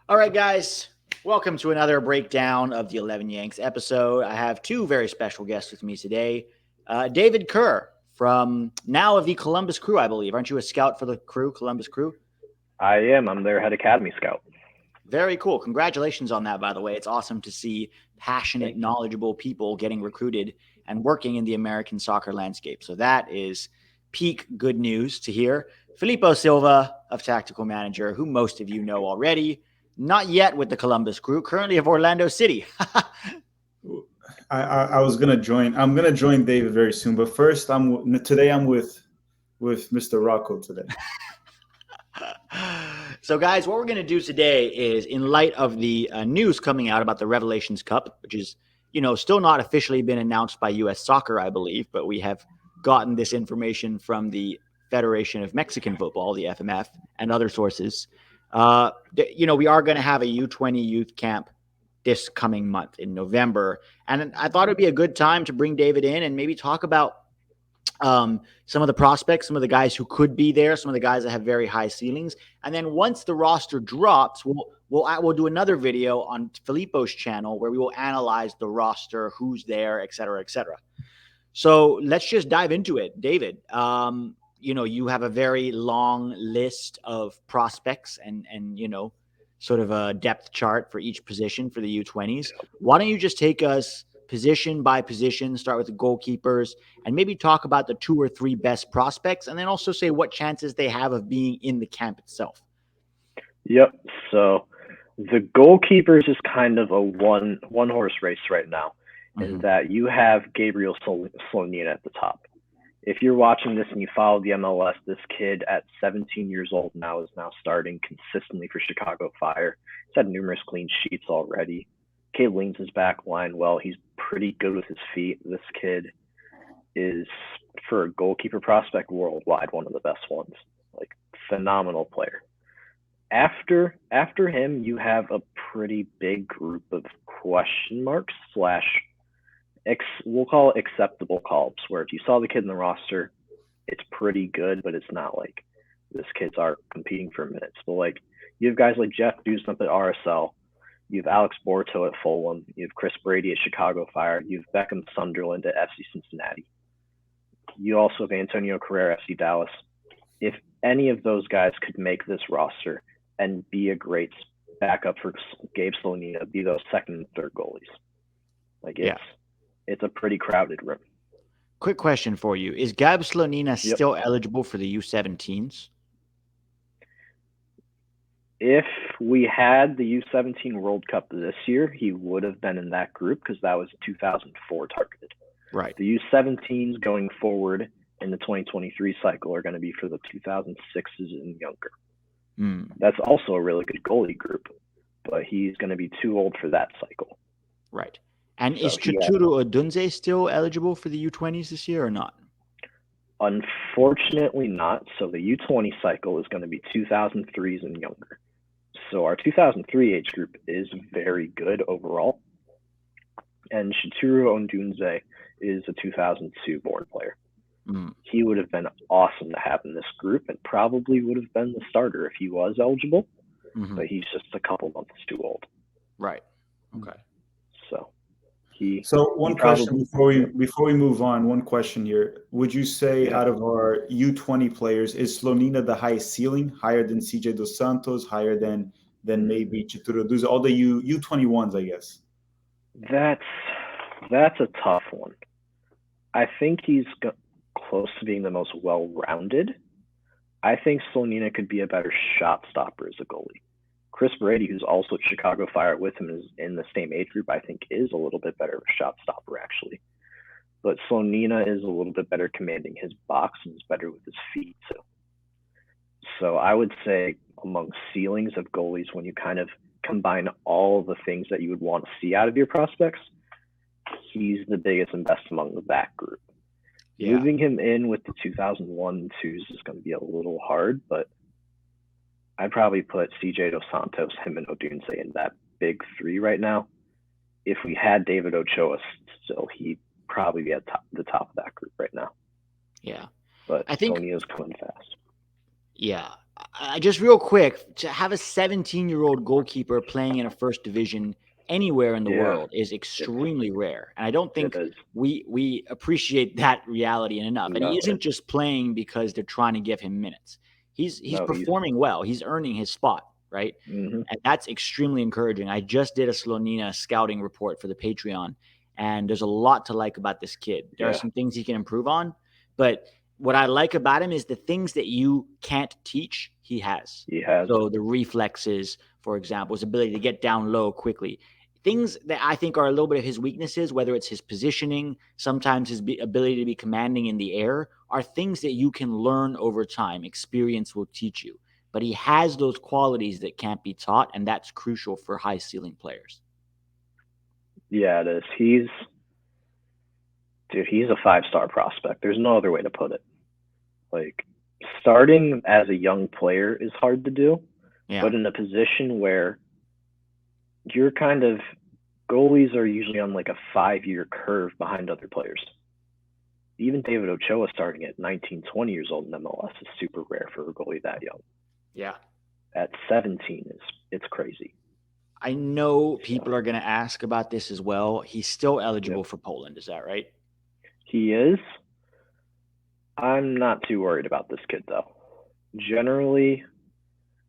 All right, guys, welcome to another breakdown of the 11 Yanks episode. I have two very special guests with me today. David Kerr from now of the Columbus Crew, I believe. Aren't you a scout for the crew, Columbus Crew? I am. I'm their head academy scout. Very cool. Congratulations on that, by the way. It's awesome to see passionate, knowledgeable people getting recruited and working in the American soccer landscape. So that is peak good news to hear. Filipo Silva of Tactical Manager, who most of you know already, not yet with the Columbus Crew, currently of Orlando City. I was gonna join. I'm gonna join David very soon, but first, I'm with Mr. Rocco today. So, guys, what we're going to do today is, in light of the news coming out about the Revelations Cup, which is, still not officially been announced by U.S. Soccer, I believe, but we have gotten this information from the Federation of Mexican Football, the FMF, and other sources. We are going to have a U-20 youth camp this coming month in November, and I thought it'd be a good time to bring David in and maybe talk about some of the prospects, some of the guys who could be there, some of the guys that have very high ceilings. And then once the roster drops, we'll do another video on Filipo's channel where we will analyze the roster, who's there, et cetera, et cetera. So let's just dive into it. David, you have a very long list of prospects and sort of a depth chart for each position for the U20s. Why don't you just take us position by position, start with the goalkeepers, and maybe talk about the 2 or 3 best prospects, and then also say what chances they have of being in the camp itself. Yep. So the goalkeepers is kind of a one horse race right now, in that you have Gabriel Slonina at the top. If you're watching this and you follow the MLS, this kid at 17 years old now is now starting consistently for Chicago Fire. He's had numerous clean sheets already. Kid leans his back line well. He's pretty good with his feet. This kid is, for a goalkeeper prospect worldwide, one of the best ones. Like, phenomenal player. After him, you have a pretty big group of question marks / we'll call it acceptable call-ups, where if you saw the kid in the roster, it's pretty good, but it's not like this kid's are competing for minutes. But like, you have guys like Jeff Dusnup at RSL. You have Alex Borto at Fulham. You have Chris Brady at Chicago Fire. You have Beckham Sunderland at FC Cincinnati. You also have Antonio Carrera at FC Dallas. If any of those guys could make this roster and be a great backup for Gabe Slonina, be those second and third goalies. Like, it's a pretty crowded room. Quick question for you. Is Gab Slonina still eligible for the U17s? If we had the U17 World Cup this year, he would have been in that group because that was 2004 targeted. Right. The U17s going forward in the 2023 cycle are going to be for the 2006s and younger. That's also a really good goalie group, but he's going to be too old for that cycle. Right. And is Chituru Odunze still eligible for the U20s this year or not? Unfortunately not. So the U20 cycle is going to be 2003s and younger. So our 2003 age group is very good overall. And Chituru Odunze is a 2002 born player. He would have been awesome to have in this group and probably would have been the starter if he was eligible. But he's just a couple months too old. Right. Okay. So one question before we move on. One question here: would you say out of our U20 players, is Slonina the highest ceiling, higher than CJ Dos Santos, higher than maybe Chituru Odunze, all the U21s, I guess? That's a tough one. I think he's close to being the most well-rounded. I think Slonina could be a better shot stopper as a goalie. Chris Brady, who's also at Chicago Fire with him, is in the same age group, I think is a little bit better of a shot stopper, actually. But Slonina is a little bit better commanding his box and is better with his feet, too. So I would say among ceilings of goalies, when you kind of combine all the things that you would want to see out of your prospects, he's the biggest and best among that group. Moving him in with the 2001 twos is going to be a little hard, but I'd probably put CJ Dos Santos, him, and Odunze in that big three right now. If we had David Ochoa still, he'd probably be at the top of that group right now. Yeah. But I think Slonina's coming fast. Yeah. just real quick, to have a 17-year-old goalkeeper playing in a first division anywhere in the world is extremely rare. And I don't think we appreciate that reality enough. And he isn't just playing because they're trying to give him minutes. He's performing well. He's earning his spot, right? Mm-hmm. And that's extremely encouraging. I just did a Slonina scouting report for the Patreon, and there's a lot to like about this kid. There are some things he can improve on, but what I like about him is the things that you can't teach, he has. So the reflexes, for example, his ability to get down low quickly. Things that I think are a little bit of his weaknesses, whether it's his positioning, sometimes his ability to be commanding in the air, are things that you can learn over time. Experience will teach you. But he has those qualities that can't be taught, and that's crucial for high-ceiling players. Yeah, it is. He's a 5-star prospect. There's no other way to put it. Like, starting as a young player is hard to do, but in a position where you're kind of goalies are usually on like a 5-year curve behind other players. Even David Ochoa starting at 19, 20 years old in MLS is super rare for a goalie that young. Yeah. At 17 it's crazy. I know people are going to ask about this as well. He's still eligible for Poland. Is that right? He is. I'm not too worried about this kid, though. Generally,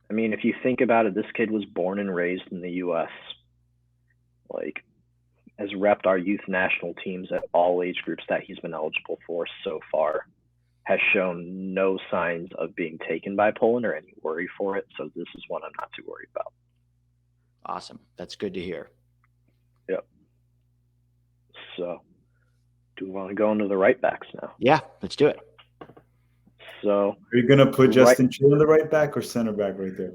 I mean, if you think about it, this kid was born and raised in the U.S., like, has repped our youth national teams at all age groups that he's been eligible for so far, has shown no signs of being taken by Poland or any worry for it, so this is one I'm not too worried about. Awesome. That's good to hear. Yep. So, do we want to go into the right backs now? Yeah, let's do it. So, are you going to put Justin Che on the right back or center back right there?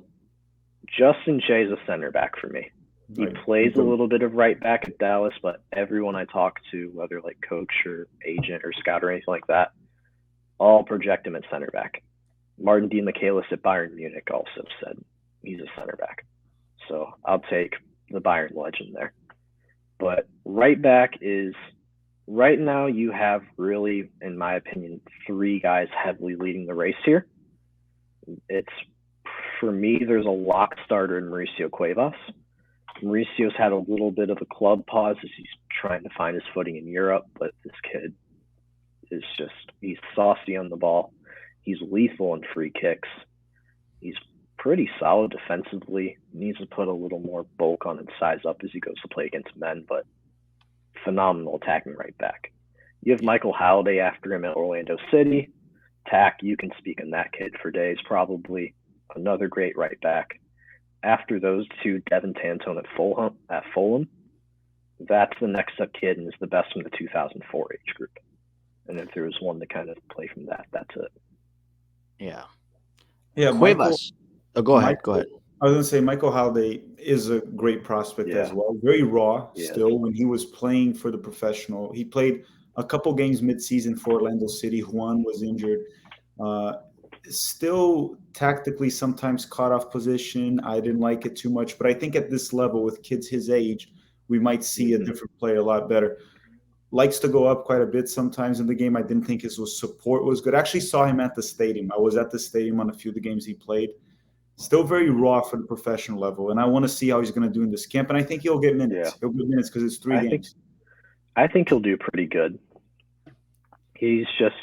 Justin Che is a center back for me. He plays a little bit of right back at Dallas, but everyone I talk to, whether like coach or agent or scout or anything like that, all project him at center back. Martin D. Michaelis at Bayern Munich also said he's a center back. So I'll take the Bayern legend there. But right back is, right now you have really, in my opinion, 3 guys heavily leading the race here. It's, for me, there's a lock starter in Mauricio Cuevas. Mauricio's had a little bit of a club pause as he's trying to find his footing in Europe, but this kid is just, he's saucy on the ball. He's lethal in free kicks. He's pretty solid defensively. Needs to put a little more bulk on and size up as he goes to play against men, but phenomenal attacking right back. You have Michael Halliday after him at Orlando City. Tack, you can speak on that kid for days, probably. Another great right back. After those two, Devin Tantone at Fulham. That's the next up kid and is the best from the 2004 age group. And if there was one to kind of play from that, that's it. Yeah. Yeah, Cuevas. Go ahead. I was going to say Michael Halliday is a great prospect as well. Very raw still. When he was playing for the professional, he played a couple games mid-season for Orlando City. Juan was injured. Still tactically sometimes caught off position. I didn't like it too much, but I think at this level with kids his age, we might see a different player a lot better. Likes to go up quite a bit sometimes in the game. I didn't think his support was good. I actually saw him at the stadium. I was at the stadium on a few of the games he played. Still very raw for the professional level, and I want to see how he's going to do in this camp, and I think he'll get minutes. He'll get minutes because it's 3 games. I think he'll do pretty good. He's just,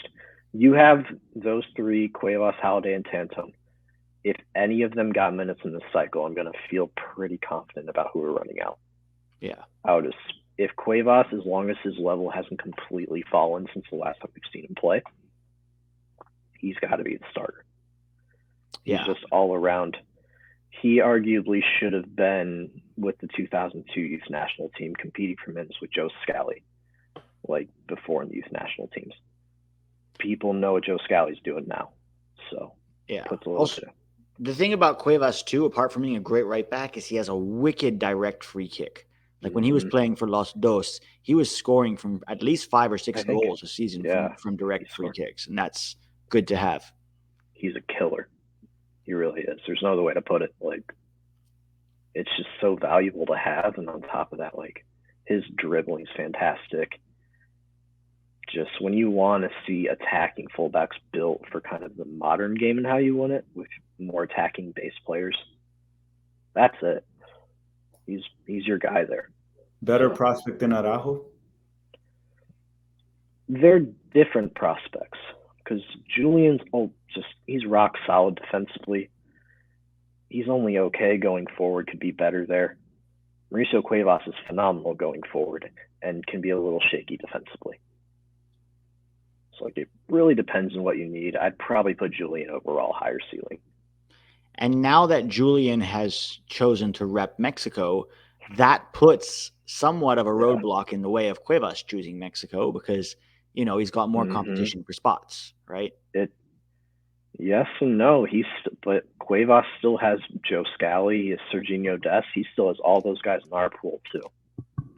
you have those 3, Cuevas, Halliday, and Tantone. If any of them got minutes in this cycle, I'm going to feel pretty confident about who we're running out. Yeah. If Cuevas, as long as his level hasn't completely fallen since the last time we've seen him play, he's got to be the starter. He's just all around. He arguably should have been with the 2002 youth national team competing for minutes with Joe Scally, like before in the youth national teams. People know what Joe Scally's doing now. So puts a little also, the thing about Cuevas too, apart from being a great right back, is he has a wicked direct free kick. Like when he was playing for Los Dos, he was scoring from at least 5 or 6 goals a season from direct free kicks, and that's good to have. He's a killer. He really is. There's no other way to put it. Like, it's just so valuable to have, and on top of that, like, his dribbling's fantastic. Just when you want to see attacking fullbacks built for kind of the modern game and how you want it, with more attacking base players. That's it. He's your guy there. Better prospect than Araujo? They're different prospects because Julian's he's rock solid defensively. He's only okay going forward, could be better there. Mauricio Cuevas is phenomenal going forward and can be a little shaky defensively. So it really depends on what you need. I'd probably put Julian overall higher ceiling. And now that Julian has chosen to rep Mexico, that puts somewhat of a roadblock in the way of Cuevas choosing Mexico because, he's got more competition for spots, right? Yes and no. But Cuevas still has Joe Scally, he has Serginho Dest. He still has all those guys in our pool too.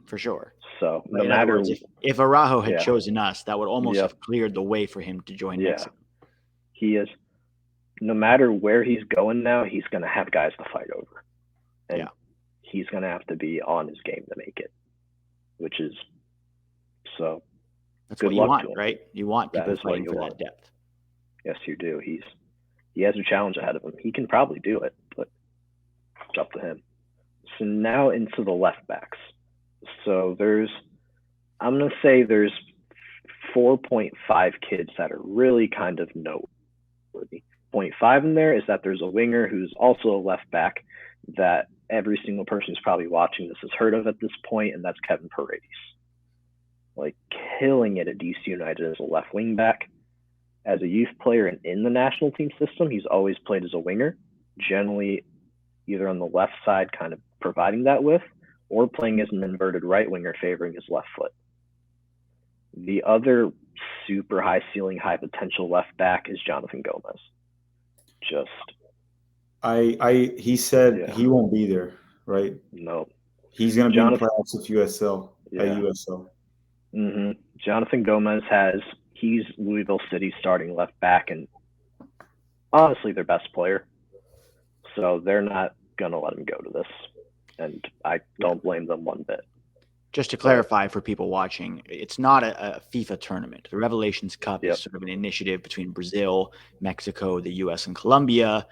For sure. So no matter if Araujo had chosen us, that would almost have cleared the way for him to join Mexico. He is. No matter where he's going now, he's going to have guys to fight over. And he's going to have to be on his game to make it, which is so. That's what you want, right? You want people fighting for that depth. Yes, you do. He has a challenge ahead of him. He can probably do it, but it's up to him. So now into the left backs. So I'm going to say there's 4.5 kids that are really kind of noteworthy. 0.5 in there is that there's a winger who's also a left back that every single person who's probably watching this has heard of at this point, and that's Kevin Paredes. Like killing it at DC United as a left wing back. As a youth player and in the national team system, he's always played as a winger, generally either on the left side, kind of providing that with, or playing as an inverted right winger, favoring his left foot. The other super high ceiling, high potential left back is Jonathan Gomez. He said he won't be there, right? No. He's going to be in the playoffs with USL. USL. Mm-hmm. Jonathan Gomez he's Louisville City starting left back and honestly their best player. So they're not going to let him go to this. And I don't blame them one bit. Just to clarify for people watching, it's not a FIFA tournament. The Revelations Cup is sort of an initiative between Brazil, Mexico, the U.S., and Colombia.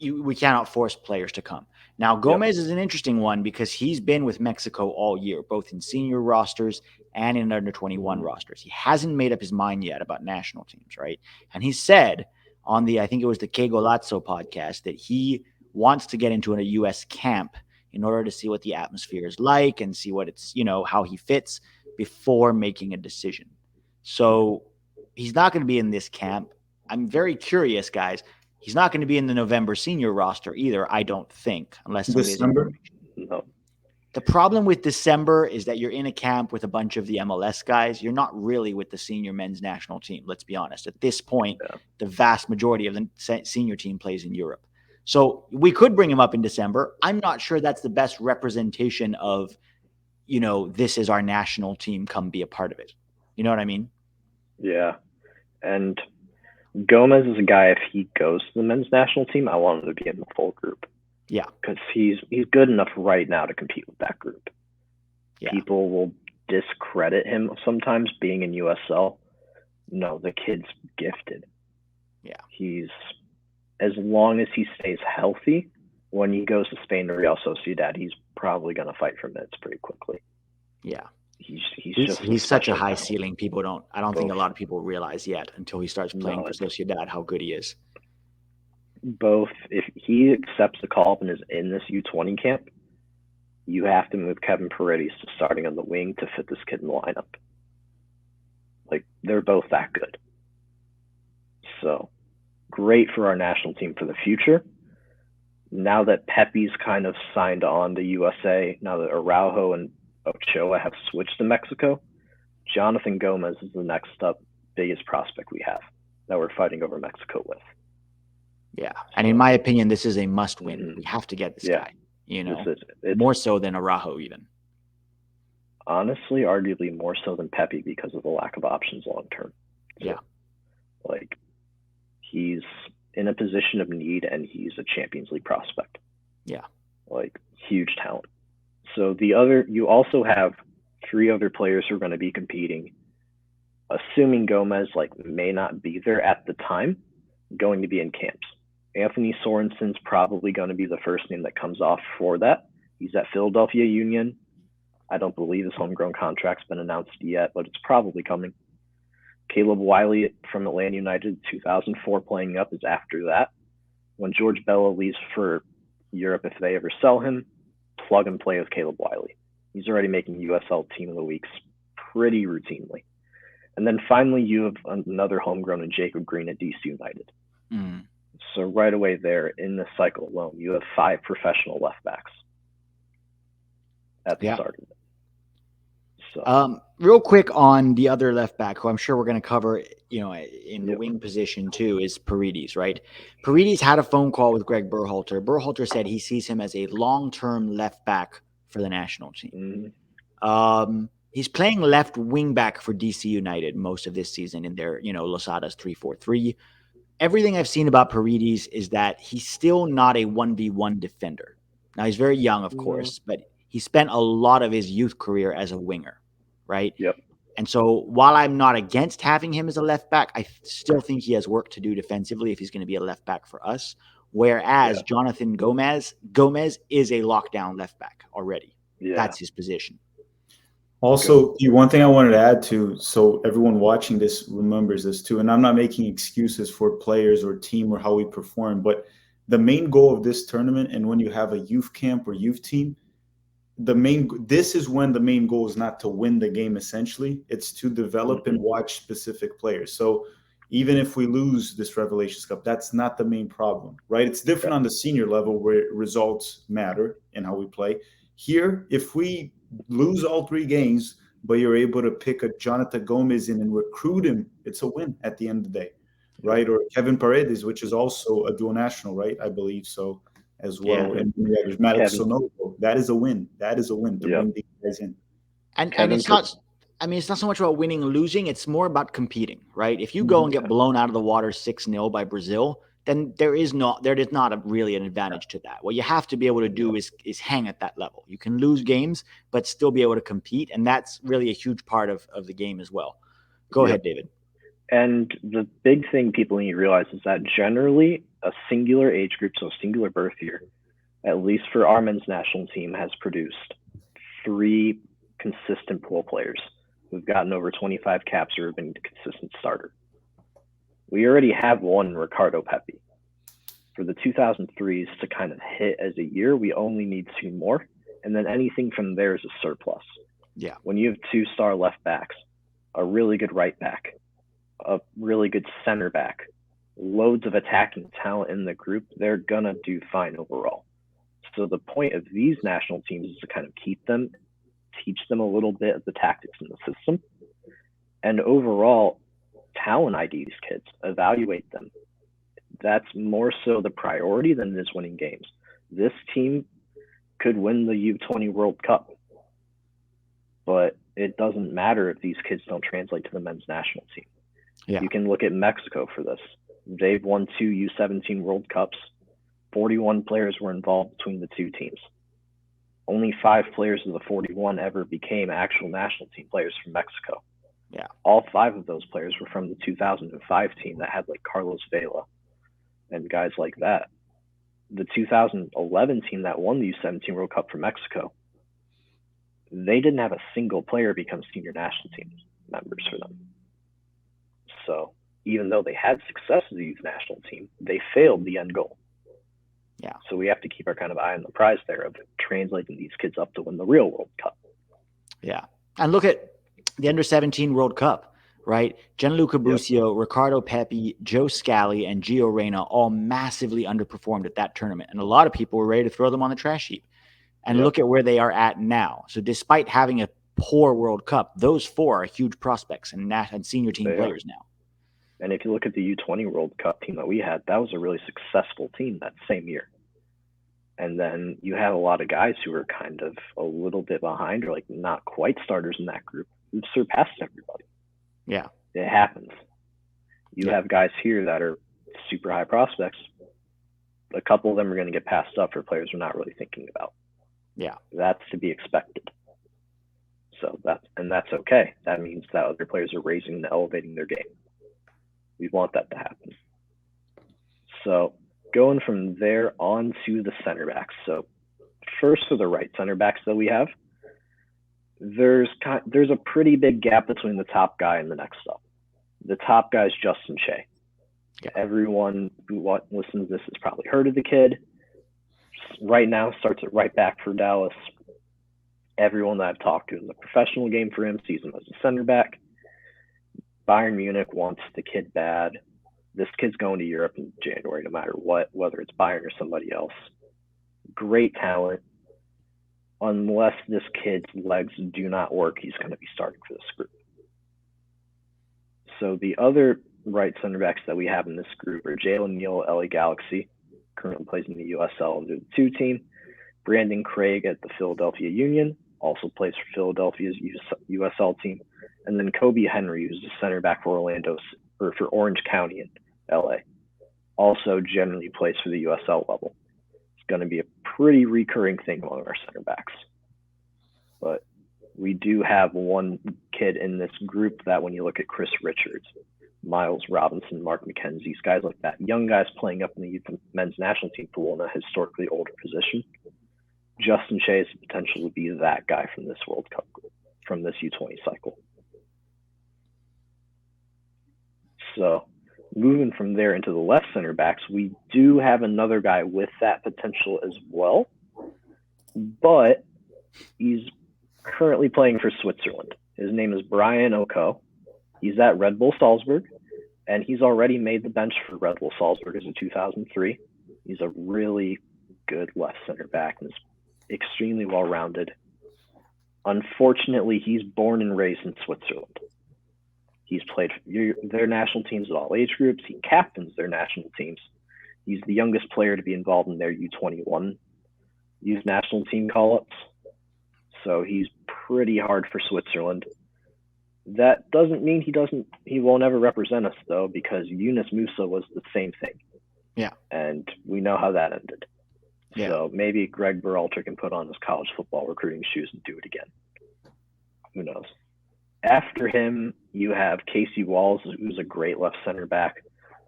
We cannot force players to come. Now, Gomez is an interesting one because he's been with Mexico all year, both in senior rosters and in under-21 rosters. He hasn't made up his mind yet about national teams, right? And he said on I think it was the Que Golazo podcast, that he wants to get into a U.S. camp in order to see what the atmosphere is like and see what it's, how he fits before making a decision. So he's not going to be in this camp. I'm very curious, guys. He's not going to be in the November senior roster either, I don't think, unless December. No. The problem with December is that you're in a camp with a bunch of the MLS guys. You're not really with the senior men's national team, let's be honest. At this point, the vast majority of the senior team plays in Europe. So we could bring him up in December. I'm not sure that's the best representation of, this is our national team, come be a part of it. You know what I mean? Yeah. And Gomez is a guy, if he goes to the men's national team, I want him to be in the full group. Yeah. Because he's good enough right now to compete with that group. Yeah. People will discredit him sometimes being in USL. No, the kid's gifted. Yeah. As long as he stays healthy, when he goes to Spain to Real Sociedad, he's probably going to fight for minutes pretty quickly. Yeah. He's such a high ceiling. I don't think a lot of people realize yet until he starts playing for Sociedad how good he is. Both, if he accepts the call up and is in this U20 camp, you have to move Kevin Paredes to starting on the wing to fit this kid in the lineup. Like, they're both that good. So, great for our national team for the future. Now that Pepe's kind of signed on to USA, now that Araujo and Ochoa have switched to Mexico, Jonathan Gomez is the next up biggest prospect we have that we're fighting over Mexico with. Yeah, and in my opinion, this is a must-win. Mm-hmm. We have to get this guy, more so than Araujo even. Honestly, arguably more so than Pepe because of the lack of options long-term. So, like, he's in a position of need and he's a Champions League prospect. Yeah. Like, huge talent. So you also have 3 other players who are going to be competing, assuming Gomez may not be there at the time, going to be in camps. Anthony Sorensen's probably going to be the first name that comes off for that. He's at Philadelphia Union. I don't believe his homegrown contract's been announced yet, but it's probably coming. Caleb Wiley from Atlanta United, 2004, playing up is after that. When George Bella leaves for Europe, if they ever sell him, plug and play with Caleb Wiley. He's already making USL Team of the Weeks pretty routinely. And then finally, you have another homegrown in Jacob Green at DC United. Mm. So right away there, in this cycle alone, you have 5 professional left backs at the start of it. So. Real quick on the other left back, who I'm sure we're going to cover, in the wing position too, is Paredes, right? Paredes had a phone call with Greg Berhalter. Berhalter said he sees him as a long-term left back for the national team. Mm-hmm. He's playing left wing back for DC United most of this season in their, Losada's 3-4-3. Everything I've seen about Paredes is that he's still not a 1v1 defender. Now, he's very young, of course, but he spent a lot of his youth career as a winger, right? Yep. And so while I'm not against having him as a left back, I still think he has work to do defensively if he's going to be a left back for us. Whereas Jonathan Gomez is a lockdown left back already. Yeah. That's his position. Also, one thing I wanted to add to, so everyone watching this remembers this too, and I'm not making excuses for players or team or how we perform, but the main goal of this tournament, and when you have a youth camp or youth team, this is when the main goal is not to win the game, essentially. It's to develop and watch specific players. So even if we lose this Revelations Cup, that's not the main problem, right? It's different on the senior level where results matter in how we play. Here, if we lose all 3 games, but you're able to pick a Jonathan Gomez in and recruit him, it's a win at the end of the day, right? Or Kevin Paredes, which is also a dual national, right? I believe so as well. Yeah. And there's Maddox Sonogo. That is a win. That is a win to bring these guys in. And it's not so much about winning and losing. It's more about competing, right? If you go and get blown out of the water 6-0 by Brazil, then there is not really an advantage to that. What you have to be able to do is hang at that level. You can lose games, but still be able to compete. And that's really a huge part of the game as well. Go ahead, David. And the big thing people need to realize is that generally a singular age group, so a singular birth year, at least for our men's national team, has produced 3 consistent pool players who've gotten over 25 caps or have been a consistent starter. We already have one, Ricardo Pepi. For the 2003s to kind of hit as a year, we only need 2 more. And then anything from there is a surplus. Yeah. When you have 2-star left backs, a really good right back, a really good center back, loads of attacking talent in the group, they're going to do fine overall. So the point of these national teams is to kind of keep them, teach them a little bit of the tactics in the system, and overall talent ID these kids, evaluate them. That's more so the priority than it is winning games. This team could win the U-20 World Cup, but it doesn't matter if these kids don't translate to the men's national team. Yeah. You can look at Mexico for this. They've won 2 U-17 World Cups. 41 players were involved between the 2 teams. Only 5 players of the 41 ever became actual national team players from Mexico. Yeah. All 5 of those players were from the 2005 team that had like Carlos Vela and guys like that. The 2011 team that won the U-17 World Cup for Mexico, they didn't have a single player become senior national team members for them. So even though they had success as a youth national team, they failed the end goal. Yeah. So we have to keep our kind of eye on the prize there of translating these kids up to win the real World Cup. Yeah. And look at the Under-17 World Cup, right? Gianluca Busio, Ricardo Pepi, Joe Scally, and Gio Reyna all massively underperformed at that tournament. And a lot of people were ready to throw them on the trash heap. And look at where they are at now. So despite having a poor World Cup, those 4 are huge prospects and senior team players now. And if you look at the U-20 World Cup team that we had, that was a really successful team that same year. And then you have a lot of guys who are kind of a little bit behind or like not quite starters in that group who've surpassed everybody. Yeah. It happens. You have guys here that are super high prospects. A couple of them are going to get passed up for players we're not really thinking about. Yeah. That's to be expected. So that's okay. That means that other players are raising and elevating their game. We want that to happen. So going from there on to the center backs. So first for the right center backs that we have, there's a pretty big gap between the top guy and the next up. The top guy is Justin Che. Yeah. Everyone who listens to this has probably heard of the kid. Right now, starts at right back for Dallas. Everyone that I've talked to in the professional game for him sees him as a center back. Bayern Munich wants the kid bad. This kid's going to Europe in January, no matter what, whether it's Bayern or somebody else. Great talent. Unless this kid's legs do not work, he's going to be starting for this group. So the other right center backs that we have in this group are Jalen Neal, LA Galaxy, currently plays in the USL under the 2 team. Brandon Craig at the Philadelphia Union, also plays for Philadelphia's USL team. And then Kobe Henry, who's the center back for for Orange County in LA, also generally plays for the USL level. It's going to be a pretty recurring thing among our center backs. But we do have one kid in this group that when you look at Chris Richards, Miles Robinson, Mark McKenzie, guys like that, young guys playing up in the youth men's national team pool in a historically older position, Justin Che has the potential to be that guy from this World Cup group, from this U20 cycle. So moving from there into the left center backs, we do have another guy with that potential as well, but he's currently playing for Switzerland. His name is Brian Oko. He's at Red Bull Salzburg, and he's already made the bench for Red Bull Salzburg as a 2003. He's a really good left center back and is extremely well-rounded. Unfortunately, he's born and raised in Switzerland. He's played for their national teams at all age groups. He captains their national teams. He's the youngest player to be involved in their U21 youth national team call-ups. So he's pretty hard for Switzerland. That doesn't mean he won't ever represent us, though, because Yunus Musa was the same thing. Yeah. And we know how that ended. Yeah. So maybe Greg Berhalter can put on his college football recruiting shoes and do it again. Who knows? After him, you have Casey Walls, who's a great left center back.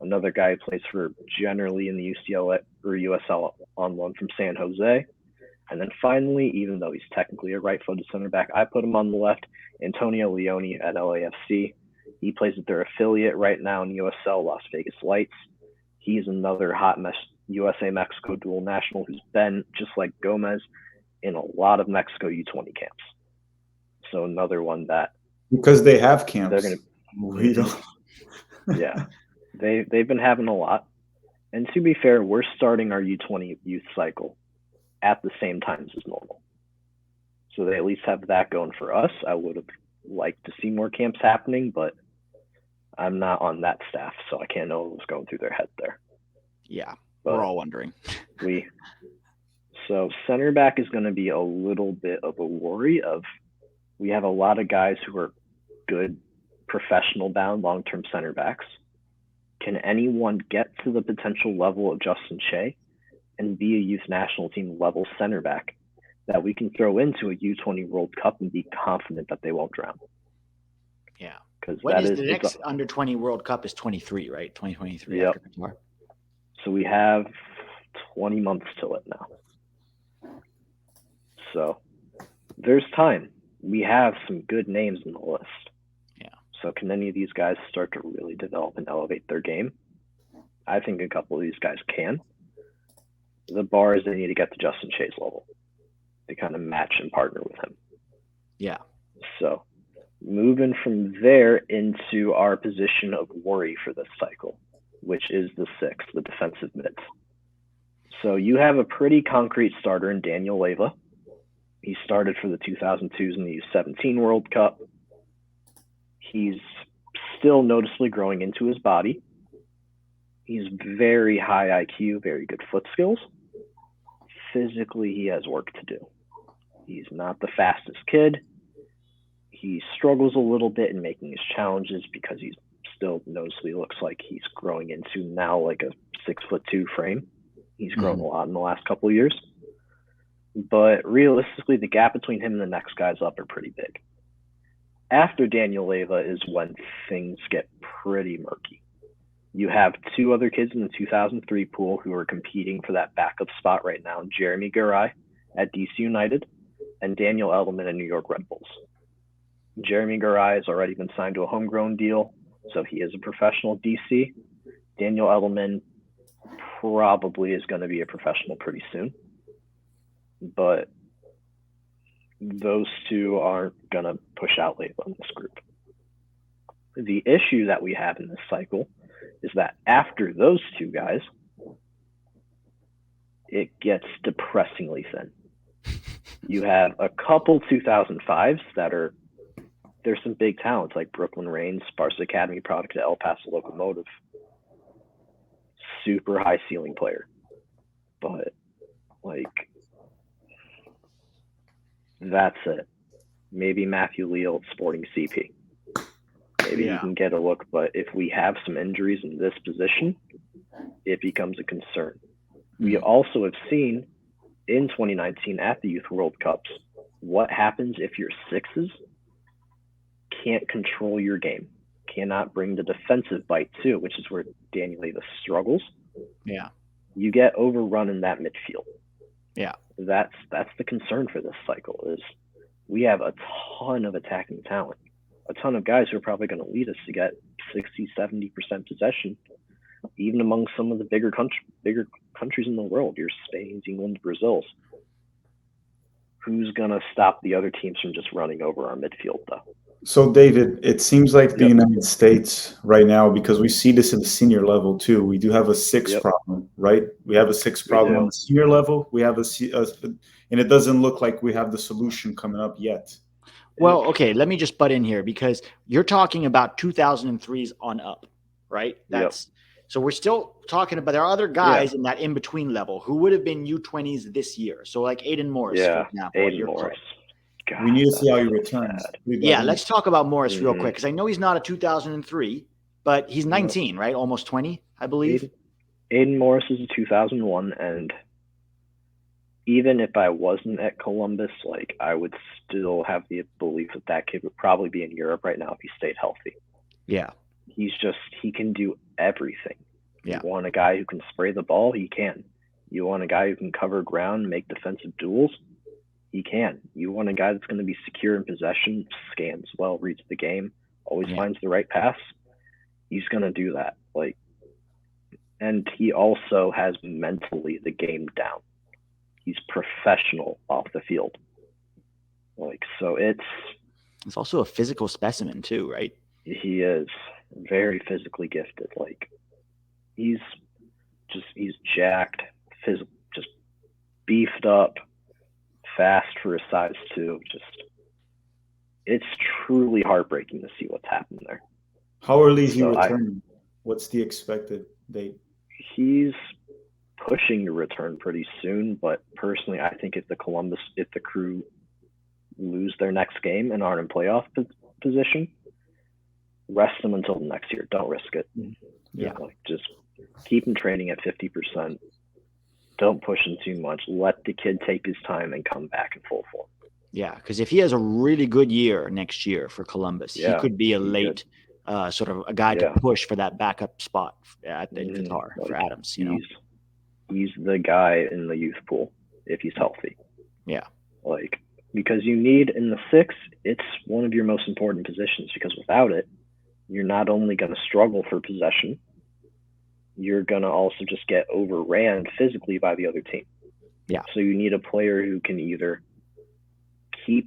Another guy who plays for generally in the UCLA or USL on loan from San Jose. And then finally, even though he's technically a right-footed center back, I put him on the left, Antonio Leone at LAFC. He plays at their affiliate right now in USL, Las Vegas Lights. He's another hot USA-Mexico dual national who's been, just like Gomez, in a lot of Mexico U20 camps. So another one that... Because they have camps. They're gonna, yeah, they've been having a lot. And to be fair, we're starting our U20 youth cycle at the same times as normal. So they at least have that going for us. I would have liked to see more camps happening, but I'm not on that staff, so I can't know what's going through their head there. Yeah, but we're all wondering. So center back is going to be a little bit of a worry of, we have a lot of guys who are good professional bound long-term center backs. Can anyone get to the potential level of Justin Che and be a youth national team level center back that we can throw into a U20 World Cup and be confident that they won't drown? Yeah. Because the next under 20 World Cup is 23, right? 2023. Yep. So we have 20 months till it now. So there's time. We have some good names in the list. Yeah. So can any of these guys start to really develop and elevate their game? I think a couple of these guys can. The bar is they need to get to Justin Che's level to kind of match and partner with him. Yeah. So moving from there into our position of worry for this cycle, which is the 6th, the defensive mids. So you have a pretty concrete starter in Daniel Leyva. He started for the 2002s in the U17 World Cup. He's still noticeably growing into his body. He's very high IQ, very good foot skills. Physically, he has work to do. He's not the fastest kid. He struggles a little bit in making his challenges because he's still noticeably looks like he's growing into now like a 6'2" frame. He's grown a lot in the last couple of years. But realistically, the gap between him and the next guys up are pretty big. After Daniel Leyva is when things get pretty murky. You have two other kids in the 2003 pool who are competing for that backup spot right now, Jeremy Garay at DC United and Daniel Edelman at New York Red Bulls. Jeremy Garay has already been signed to a homegrown deal, so he is a professional DC. Daniel Edelman probably is going to be a professional pretty soon, but those two aren't going to push out late on this group. The issue that we have in this cycle is that after those two guys, it gets depressingly thin. You have a couple 2005s there's some big talents like Brooklyn Reigns, Sparta Academy product at El Paso Locomotive. Super high ceiling player. But, that's it. Maybe Matthew Leal at Sporting CP. Maybe he can get a look, but if we have some injuries in this position, it becomes a concern. We also have seen in 2019 at the Youth World Cups what happens if your sixes can't control your game, cannot bring the defensive bite too, which is where Daniel Davis struggles. Yeah. You get overrun in that midfield. Yeah. That's the concern for this cycle is we have a ton of attacking talent, a ton of guys who are probably going to lead us to get 60, 70% possession, even among some of the bigger countries in the world, your Spains, England, Brazils. Who's going to stop the other teams from just running over our midfield, though? So, David, it seems like the United States right now, because we see this at the senior level too, we do have a six problem, right? We have a six problem on the senior level. We have and it doesn't look like we have the solution coming up yet. Well, okay, let me just butt in here because you're talking about 2003s on up, right? So we're still talking about there are other guys in that in-between level who would have been U20s this year. So like Aiden Morris, for example. Aiden Morris. God, we need to see how he returns. Let's talk about Morris real quick because I know he's not a 2003, but he's 19, right? Almost 20, I believe. Aiden Morris is a 2001, and even if I wasn't at Columbus, I would still have the belief that kid would probably be in Europe right now if he stayed healthy. Yeah. He can do everything. Yeah. You want a guy who can spray the ball? He can. You want a guy who can cover ground, make defensive duels? He can. You want a guy that's going to be secure in possession, scans well, reads the game, always finds the right pass? He's going to do that. And he also has mentally the game down. He's professional off the field. So it's also a physical specimen too, right? He is very physically gifted. He's jacked, just beefed up, fast for his size too. It's truly heartbreaking to see what's happened there. How early is he returning? What's the expected date? He's pushing to return pretty soon, but personally, I think if the Crew lose their next game and aren't in playoff position, rest them until the next year. Don't risk it. Yeah. Just keep him training at 50%. Don't push him too much. Let the kid take his time and come back in full form. Yeah, because if he has a really good year next year for Columbus, he could be a late sort of a guy to push for that backup spot at Qatar for Adams. He's the guy in the youth pool if he's healthy. Yeah. Because you need in the six, it's one of your most important positions because without it, you're not only going to struggle for possession, you're going to also just get overran physically by the other team. Yeah. So you need a player who can either be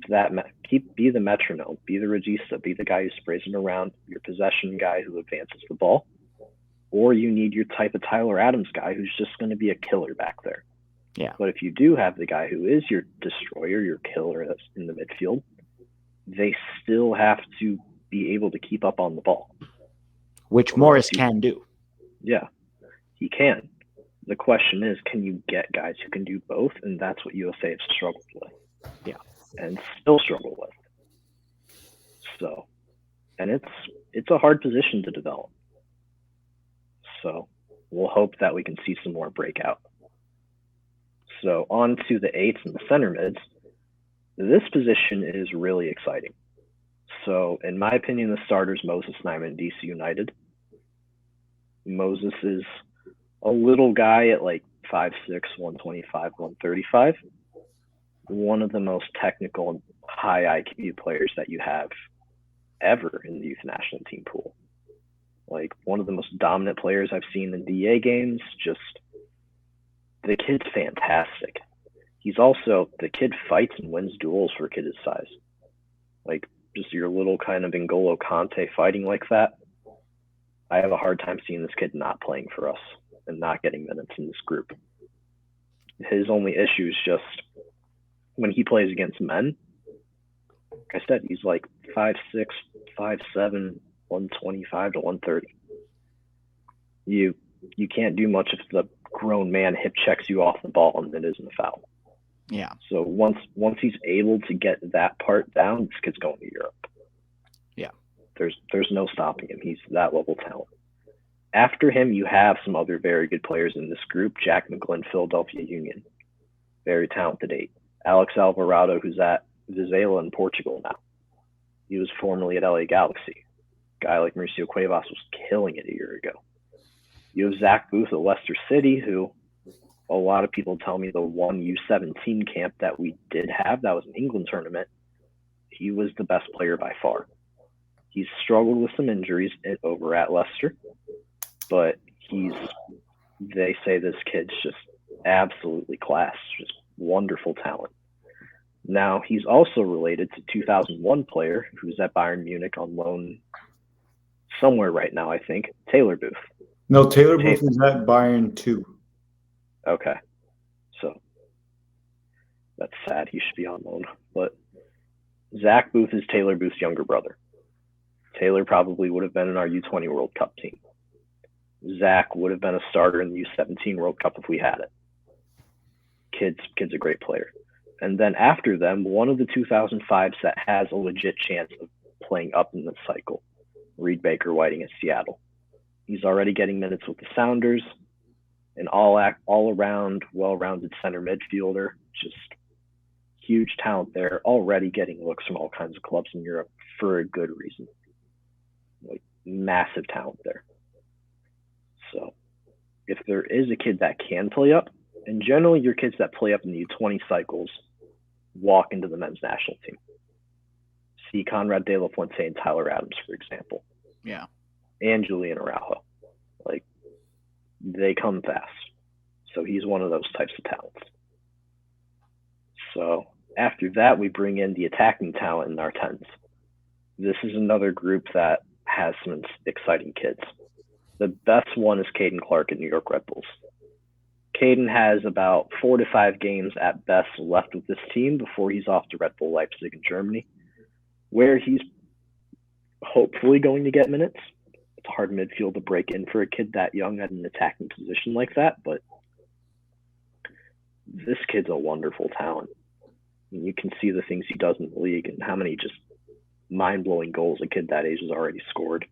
the metronome, be the regista, be the guy who sprays it around, your possession guy who advances the ball, or you need your type of Tyler Adams guy who's just going to be a killer back there. Yeah. But if you do have the guy who is your destroyer, your killer that's in the midfield, they still have to be able to keep up on the ball. Which Morris can do. Yeah, he can. The question is, can you get guys who can do both? And that's what USA has struggled with. Yeah. And still struggle with. So, and it's a hard position to develop. So we'll hope that we can see some more breakout. So on to the eights and the center mids. This position is really exciting. So in my opinion, the starters, Moses Nyman, DC United. Moses is a little guy at like 5'6", 125, 135. One of the most technical and high IQ players that you have ever in the youth national team pool. Like one of the most dominant players I've seen in DA games. Just the kid's fantastic. He's also, the kid fights and wins duels for a kid his size. Like just your little kind of N'Golo Kante fighting like that. I have a hard time seeing this kid not playing for us and not getting minutes in this group. His only issue is just when he plays against men. Like I said, he's like 5'6", 5'7", 125 to 130. You can't do much if the grown man hip checks you off the ball and it isn't a foul. Yeah. So once he's able to get that part down, this kid's going to Europe. Yeah. There's no stopping him. He's that level talent. After him, you have some other very good players in this group. Jack McGlynn, Philadelphia Union, very talented 8. Alex Alvarado, who's at Vizela in Portugal now. He was formerly at LA Galaxy. A guy like Mauricio Cuevas was killing it a year ago. You have Zach Booth at Leicester City, who a lot of people tell me the one U17 camp that we did have, that was an England tournament, he was the best player by far. He's struggled with some injuries over at Leicester, but they say this kid's just absolutely class, just wonderful talent. Now, he's also related to 2001 player who's at Bayern Munich on loan somewhere right now, I think, Taylor Booth. No, Taylor Booth is at Bayern too. Okay. So that's sad. He should be on loan. But Zach Booth is Taylor Booth's younger brother. Taylor probably would have been in our U20 World Cup team. Zach would have been a starter in the U17 World Cup if we had it. Kid's a great player. And then after them, one of the 2005s that has a legit chance of playing up in this cycle, Reed Baker Whiting at Seattle. He's already getting minutes with the Sounders, an all-around, well-rounded center midfielder, just huge talent there, already getting looks from all kinds of clubs in Europe for a good reason. Like, massive talent there. So if there is a kid that can play up, and generally your kids that play up in the U20 cycles walk into the men's national team. See Conrad De La Fuente and Tyler Adams, for example. Yeah. And Julian Araujo. Like, they come fast. So he's one of those types of talents. So after that, we bring in the attacking talent in our 10s. This is another group that has some exciting kids. The best one is Caden Clark at New York Red Bulls. Caden has about 4 to 5 games at best left with this team before he's off to Red Bull Leipzig in Germany, where he's hopefully going to get minutes. It's a hard midfield to break in for a kid that young at an attacking position like that, but this kid's a wonderful talent. And you can see the things he does in the league and how many just mind-blowing goals a kid that age has already scored.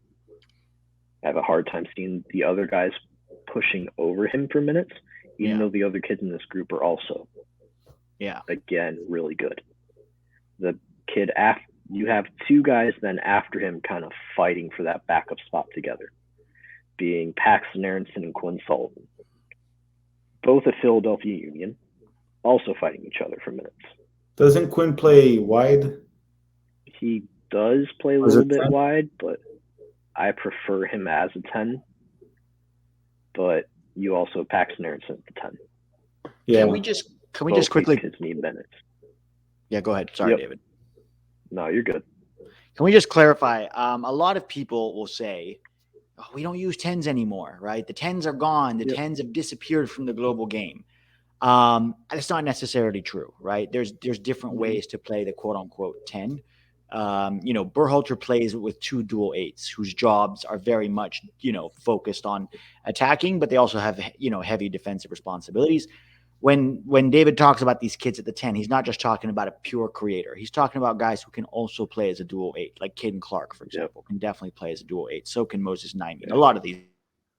I have a hard time seeing the other guys pushing over him for minutes, even though the other kids in this group are also, again, really good. The kid you have 2 guys then after him kind of fighting for that backup spot together, being Paxton Aronson and Quinn Sullivan. Both at Philadelphia Union, also fighting each other for minutes. Doesn't Quinn play wide? He does play a little bit wide, but I prefer him as a 10. But you also Paxton Aronson at the 10. Yeah. Can we just quickly kids need minutes. Yeah, go ahead. Sorry, David. No, you're good. Can we just clarify? A lot of people will say, oh, we don't use 10s anymore, right? The 10s are gone. The 10s have disappeared from the global game. That's not necessarily true, right? There's different ways to play the quote unquote 10. Berhalter plays with 2 dual 8s whose jobs are very much, focused on attacking, but they also have, heavy defensive responsibilities. When David talks about these kids at the 10, he's not just talking about a pure creator. He's talking about guys who can also play as a dual 8, like Caden Clark, for example, can definitely play as a dual 8. So can Moses 90. A lot of these.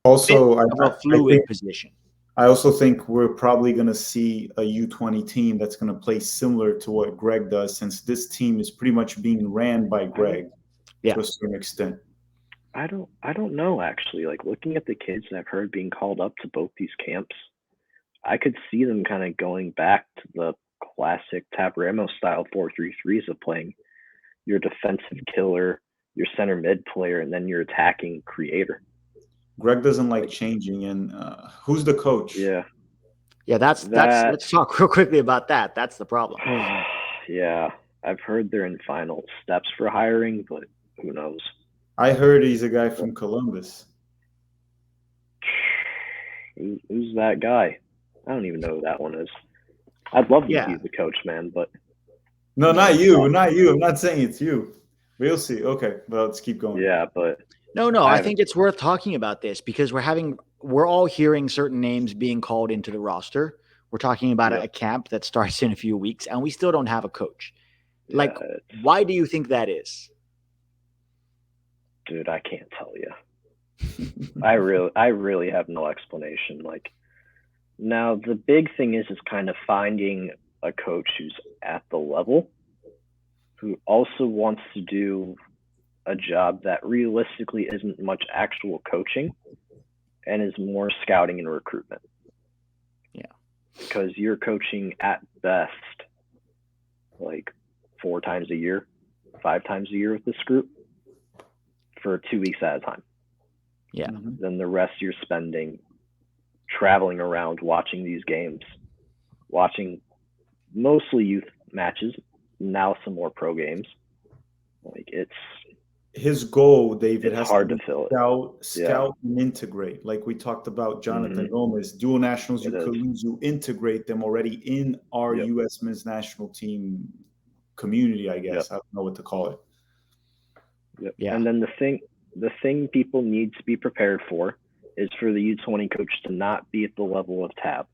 Also, a fluid position. I also think we're probably going to see a U20 team that's going to play similar to what Greg does, since this team is pretty much being ran by Greg to a certain extent. I don't know actually. Like looking at the kids that I've heard being called up to both these camps, I could see them kind of going back to the classic Tab Ramos style 4-3-3s of playing your defensive killer, your center mid player, and then your attacking creator. Greg doesn't like changing. And who's the coach? Yeah. Yeah, that's let's talk real quickly about that. That's the problem. Yeah. I've heard they're in final steps for hiring, but who knows? I heard he's a guy from Columbus. Who's that guy? I don't even know who that one is. I'd love to be the coach, man, but no, not you, not you. I'm not saying it's you. We'll see. Okay, well, let's keep going. Yeah, but no, I think it's worth talking about this because we're all hearing certain names being called into the roster. We're talking about a camp that starts in a few weeks, and we still don't have a coach. Yeah, like, why do you think that is? Dude, I can't tell you. I really have no explanation. Like, now the big thing is kind of finding a coach who's at the level, who also wants to do a job that realistically isn't much actual coaching and is more scouting and recruitment. Yeah. Because you're coaching at best like 4 times a year, 5 times a year with this group for 2 weeks at a time. Yeah. Then the rest you're spending traveling around, watching these games, watching mostly youth matches, now some more pro games. Like, it's his goal, David, it's has hard to to fill it. Scout and integrate. Like we talked about Jonathan Gomez, dual nationals, you integrate them already in our U.S. men's national team community, I guess. I don't know what to call it. Yeah. And then the thing people need to be prepared for is for the U20 coach to not be at the level of Tab.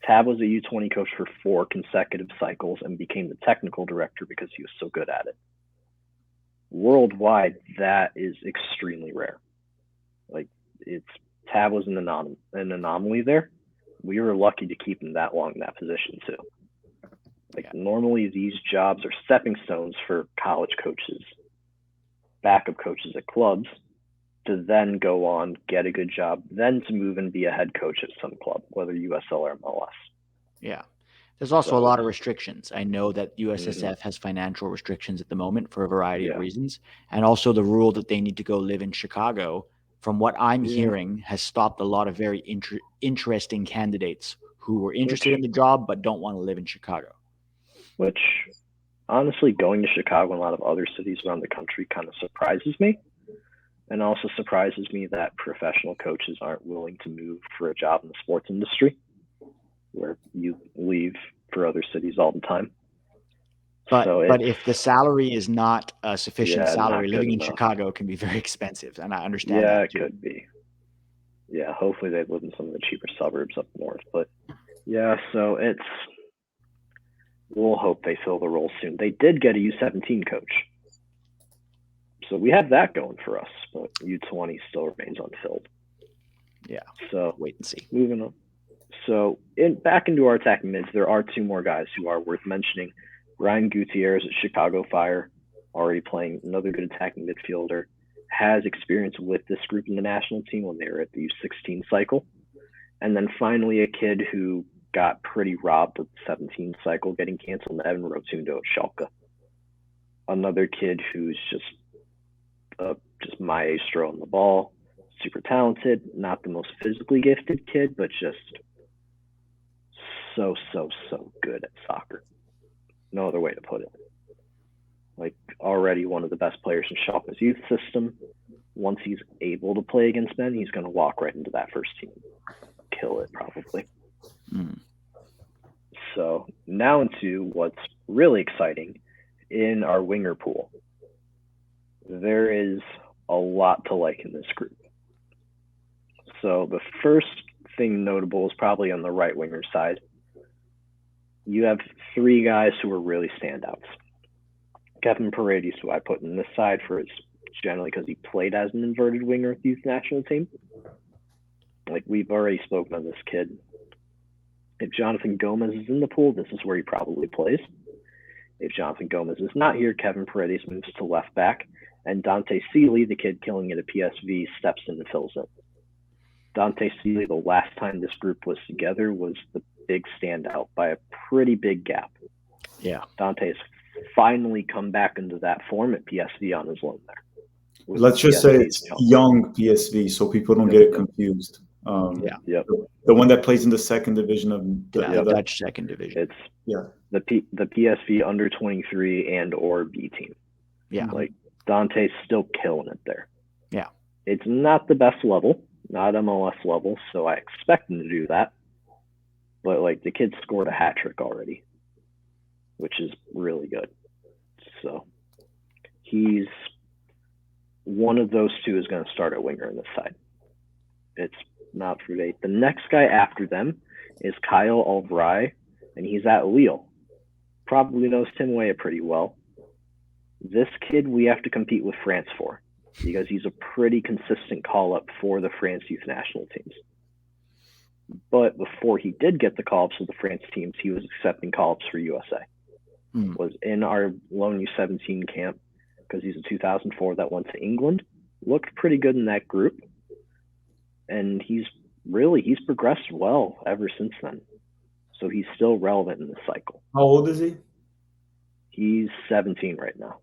Tab was a U20 coach for 4 consecutive cycles and became the technical director because he was so good at it. Worldwide, that is extremely rare. Like, Tab was an anomaly there. We were lucky to keep him that long in that position too. Like, normally these jobs are stepping stones for college coaches, backup coaches at clubs, to then go on, get a good job, then to move and be a head coach at some club, whether USL or MLS. Yeah. There's also a lot of restrictions. I know that USSF has financial restrictions at the moment for a variety of reasons. And also the rule that they need to go live in Chicago, from what I'm hearing, has stopped a lot of very interesting candidates who were interested in the job but don't want to live in Chicago. Which, honestly, going to Chicago and a lot of other cities around the country kind of surprises me. And also surprises me that professional coaches aren't willing to move for a job in the sports industry, where you leave for other cities all the time. But if the salary is not a sufficient salary, living in Chicago can be very expensive, and I understand that too. Yeah, it could be. Yeah, hopefully they live in some of the cheaper suburbs up north. But yeah, so we'll hope they fill the role soon. They did get a U17 coach. So we have that going for us, but U20 still remains unfilled. Yeah. So wait and see. Moving on. So back into our attacking mids, there are 2 more guys who are worth mentioning. Ryan Gutierrez at Chicago Fire, already playing another good attacking midfielder, has experience with this group in the national team when they were at the U16 cycle. And then finally a kid who got pretty robbed with the 17 cycle getting canceled, Evan Rotundo at Schalke. Another kid who's just maestro on the ball, super talented, not the most physically gifted kid, but just so good at soccer. No other way to put it. Like, already one of the best players in Schalke's youth system. Once he's able to play against men, he's going to walk right into that first team. Kill it, probably. So now into what's really exciting in our winger pool. There is a lot to like in this group. So the first thing notable is probably on the right winger side. You have 3 guys who are really standouts. Kevin Paredes, who I put in this side generally because he played as an inverted winger with the youth national team. Like, we've already spoken on this kid. If Jonathan Gomez is in the pool, this is where he probably plays. If Jonathan Gomez is not here, Kevin Paredes moves to left back. And Dante Seeley, the kid killing it at PSV, steps in and fills in. Dante Seeley, the last time this group was together, was the big standout by a pretty big gap. Yeah. Dante's finally come back into that form at PSV on his loan there. Let's just say it's young PSV, so people don't get it confused. The one that plays in the second division of the Dutch second division. It's the PSV under 23 and or B team. Yeah. Like Dante's still killing it there. Yeah. It's not the best level, not MLS level, so I expect him to do that. But like the kid scored a hat trick already, which is really good. So he's one of those two is going to start at winger on this side. It's not for date. The next guy after them is Kyle Alvray, and he's at Lille. Probably knows Tim Weah pretty well. This kid we have to compete with France for because he's a pretty consistent call-up for the France youth national teams. But before he did get the call-ups for the France teams, he was accepting call-ups for USA. Was in our lone U17 camp because he's a 2004 that went to England. Looked pretty good in that group. And he's progressed well ever since then. So he's still relevant in the cycle. How old is he? He's 17 right now.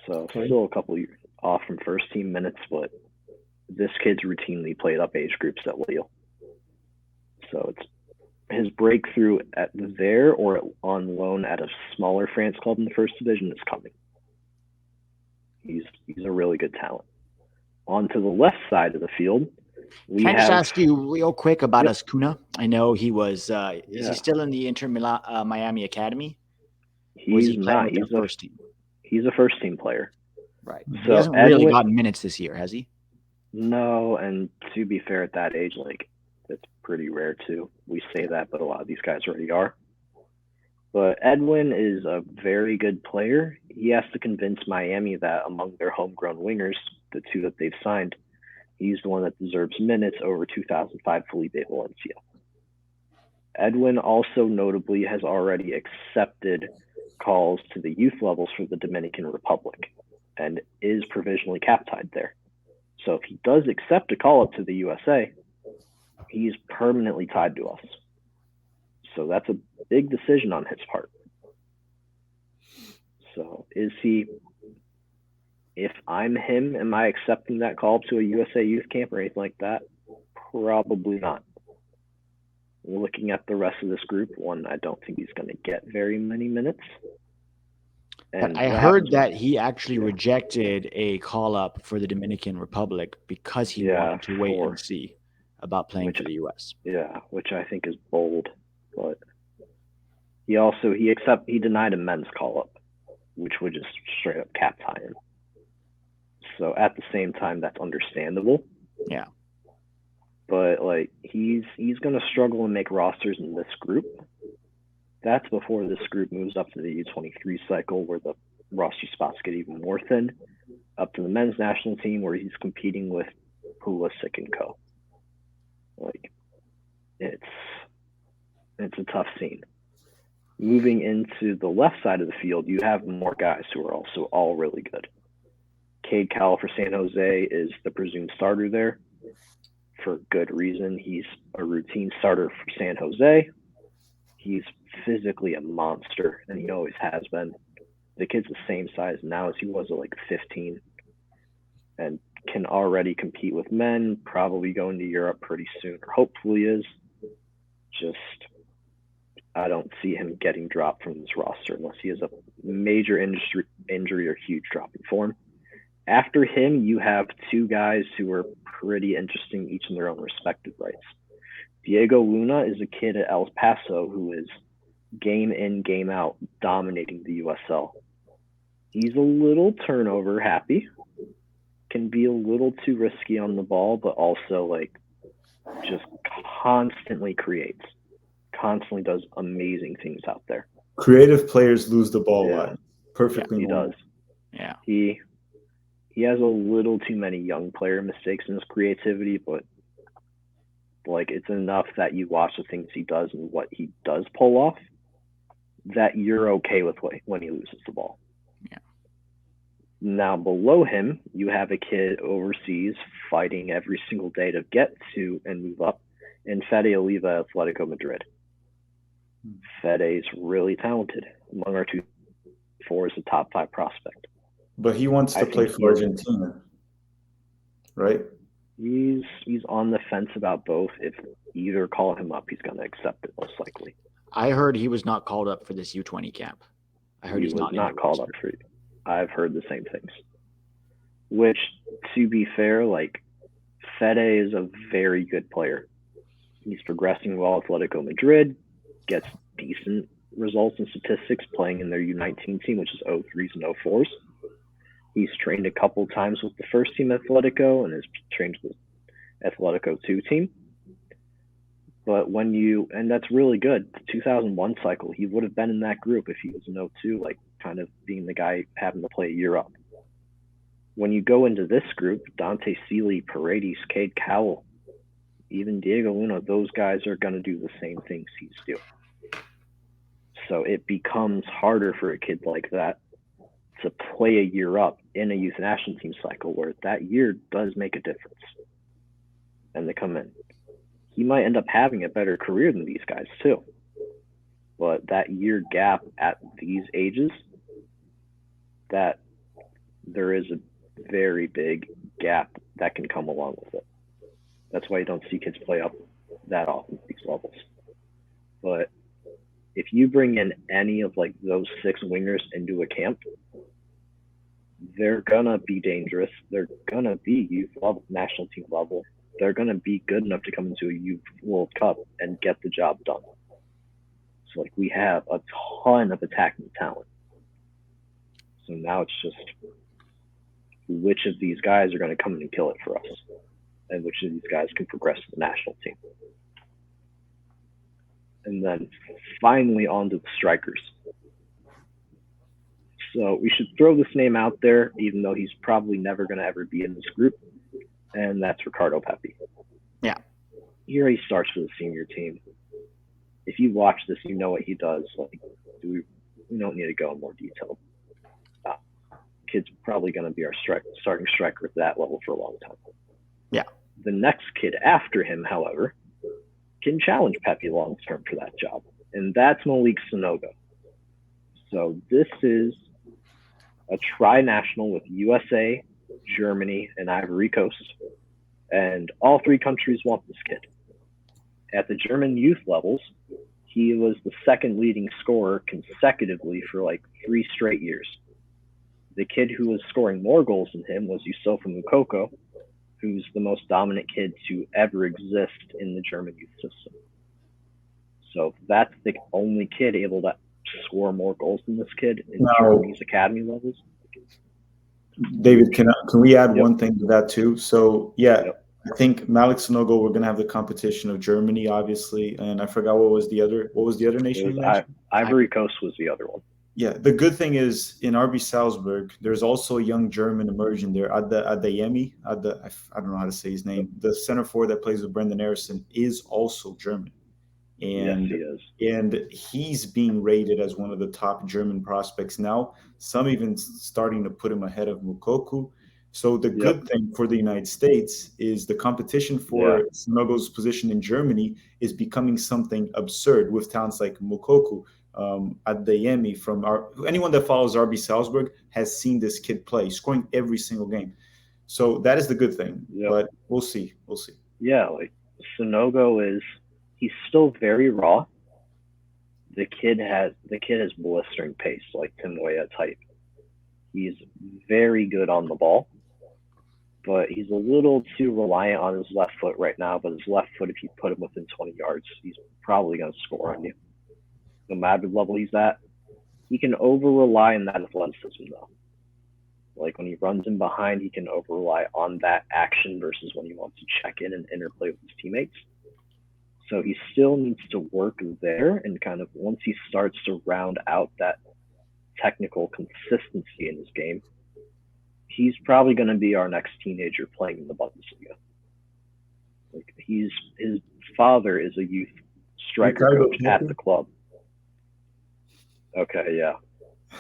So still a couple years off from first team minutes, but this kid's routinely played up age groups at Lille. So it's his breakthrough at there or on loan at a smaller France club in the first division is coming. He's a really good talent. On to the left side of the field, Can I just ask you real quick about Ascuna? I know he was. Is he still in the Inter Miami Academy? He's not. He's a first team. He's a first team player. Right. So he hasn't really gotten minutes this year, has he? No, and to be fair, at that age, like it's pretty rare too. We say that, but a lot of these guys already are. But Edwin is a very good player. He has to convince Miami that among their homegrown wingers, the two that they've signed, he's the one that deserves minutes over 2005 Filipe Valencia. Edwin also notably has already accepted calls to the youth levels for the Dominican Republic and is provisionally cap-tied there. So if he does accept a call-up to the USA, he's permanently tied to us. So that's a big decision on his part. So is he, if I'm him, am I accepting that call to a USA youth camp or anything like that? Probably not. Looking at the rest of this group, one, I don't think he's going to get very many minutes. But I heard that he actually rejected a call-up for the Dominican Republic because he wanted to wait and see about playing for the U.S. Yeah, which I think is bold. But he denied a men's call-up, which would just straight up cap tie him. So at the same time, that's understandable. Yeah. But like he's going to struggle and make rosters in this group. That's before this group moves up to the U23 cycle where the roster spots get even more thin, up to the men's national team where he's competing with Pulisic and co. Like it's a tough scene. Moving into the left side of the field, you have more guys who are also all really good. Cade Cowell for San Jose is the presumed starter there for good reason. He's a routine starter for San Jose. He's physically a monster, and he always has been. The kid's the same size now as he was at like 15 and can already compete with men, probably going to Europe pretty soon, or hopefully is. Just, I don't see him getting dropped from this roster unless he has a major injury or huge drop in form. After him, you have two guys who are pretty interesting, each in their own respective rights. Diego Luna is a kid at El Paso who is game in, game out, dominating the USL. He's a little turnover happy, can be a little too risky on the ball, but also like just constantly creates, constantly does amazing things out there. Creative players lose the ball a lot. Perfectly he normal. does. Yeah. He has a little too many young player mistakes in his creativity, but like it's enough that you watch the things he does and what he does pull off that you're okay with when he loses the ball. Yeah. Now below him, you have a kid overseas fighting every single day to get to and move up, and Fede Oliva, Atletico Madrid. Fede's really talented. Among our 2-4 is a top 5 prospect. But he wants to play for Argentina, right? He's on the fence about both. If either call him up, he's going to accept it most likely. I heard he was not called up for this U20 camp. I heard he was not called up for it. I've heard the same things. Which, to be fair, like, Fede is a very good player. He's progressing well at Atletico Madrid, gets decent results and statistics playing in their U19 team, which is 03s and 04s. He's trained a couple times with the first team at Atletico and has trained with the Atletico 2 team. But and that's really good. The 2001 cycle, he would have been in that group if he was an 02, like kind of being the guy having to play a year up. When you go into this group, Dante Seeley, Paredes, Cade Cowell, even Diego Luna, those guys are going to do the same things he's doing. So it becomes harder for a kid like that to play a year up in a youth national team cycle where that year does make a difference. And they come in. He might end up having a better career than these guys too. But that year gap at these ages, that there is a very big gap that can come along with it. That's why you don't see kids play up that often at these levels. But if you bring in any of like those 6 wingers into a camp, they're gonna be dangerous. They're gonna be youth level, national team level. They're gonna be good enough to come into a youth World Cup and get the job done. So like we have a ton of attacking talent. So now it's just which of these guys are gonna come in and kill it for us, and which of these guys can progress to the national team. And then finally on to the strikers. So we should throw this name out there, even though he's probably never going to ever be in this group, and that's Ricardo Pepi. Yeah. Here he starts for the senior team. If you watch this, you know what he does. Like, we don't need to go in more detail. Kid's probably going to be our starting striker at that level for a long time. Yeah. The next kid after him, however, can challenge Pepi long term for that job, and that's Malik Sanogo. So this is a tri-national with USA, Germany, and Ivory Coast, and all 3 countries want this kid. At the German youth levels, he was the 2nd leading scorer consecutively for like 3 straight years. The kid who was scoring more goals than him was Yusufa Moukoko, who's the most dominant kid to ever exist in the German youth system. So that's the only kid able to score more goals than this kid in Germany's academy levels. David, can we add one thing to that too? So I think Malik Sanogo, we're gonna have the competition of Germany, obviously, and I forgot what was the other nation. Ivory Coast was the other one. Yeah, the good thing is in RB Salzburg, there's also a young German emerging there. Adeyemi, I don't know how to say his name. The center forward that plays with Brendan Harrison is also German. And, yes, he is. And he's being rated as one of the top German prospects now. Some even starting to put him ahead of Moukoko. So the good thing for the United States is the competition for Sanogo's position in Germany is becoming something absurd with talents like Moukoko. Adeyemi anyone that follows RB Salzburg has seen this kid play, scoring every single game. So that is the good thing. But we'll see. Yeah, like Sanogo he's still very raw. The kid has blistering pace, like Tim Weah type. He's very good on the ball, but he's a little too reliant on his left foot right now. But his left foot, if you put him within 20 yards, he's probably going to score on you. No matter the level he's at, he can over-rely on that athleticism, though. Like when he runs in behind, he can over-rely on that action versus when he wants to check in and interplay with his teammates. So he still needs to work there, and kind of once he starts to round out that technical consistency in his game, he's probably going to be our next teenager playing in the Bundesliga. Like his father is a youth striker coach at the club. Okay, yeah.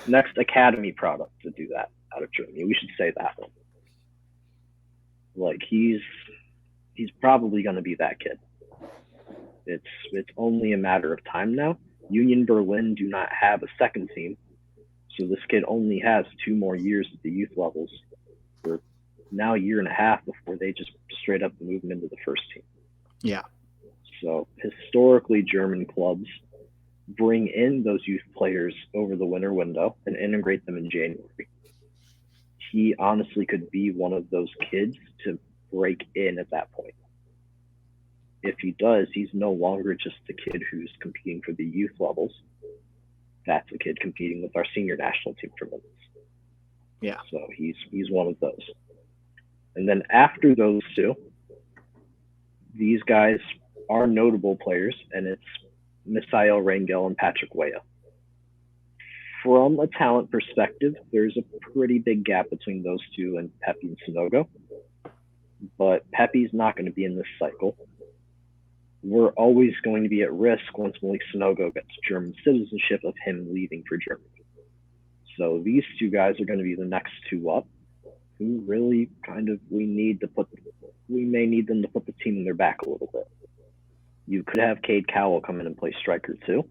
Next academy product to do that. out of Germany. We should say that one. Like he's probably going to be that kid. It's only a matter of time now. Union Berlin do not have a second team, so this kid only has 2 more years at the youth levels, for now a year and a half before they just straight up move him into the first team. Yeah. So historically, German clubs bring in those youth players over the winter window and integrate them in January. He honestly could be one of those kids to break in at that point. If he does, he's no longer just a kid who's competing for the youth levels. That's a kid competing with our senior national team for minutes. Yeah. So he's one of those. And then after those two, these guys are notable players, and it's Misael Rangel and Patrick Weah. From a talent perspective, there's a pretty big gap between those two and Pepe and Sinogo. But Pepe's not going to be in this cycle. We're always going to be at risk once Malik Sinogo gets German citizenship of him leaving for Germany. So these two guys are going to be the next two up, who really we may need them to put the team in their back a little bit. You could have Cade Cowell come in and play striker too.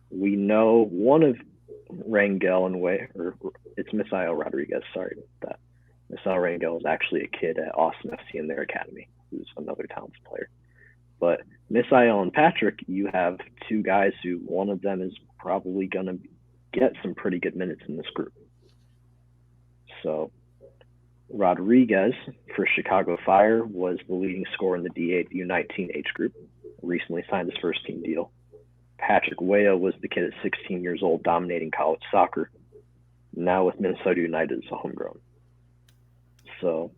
We know one of Rangel and it's Misael Rodriguez, sorry about that. Misael Rangel is actually a kid at Austin FC in their academy, who's another talented player. But Misael and Patrick, you have two guys who one of them is probably going to get some pretty good minutes in this group. So Rodriguez for Chicago Fire was the leading scorer in the D8 U19 age group, recently signed his first team deal. Patrick Weah was the kid at 16 years old dominating college soccer, now with Minnesota United as a homegrown. So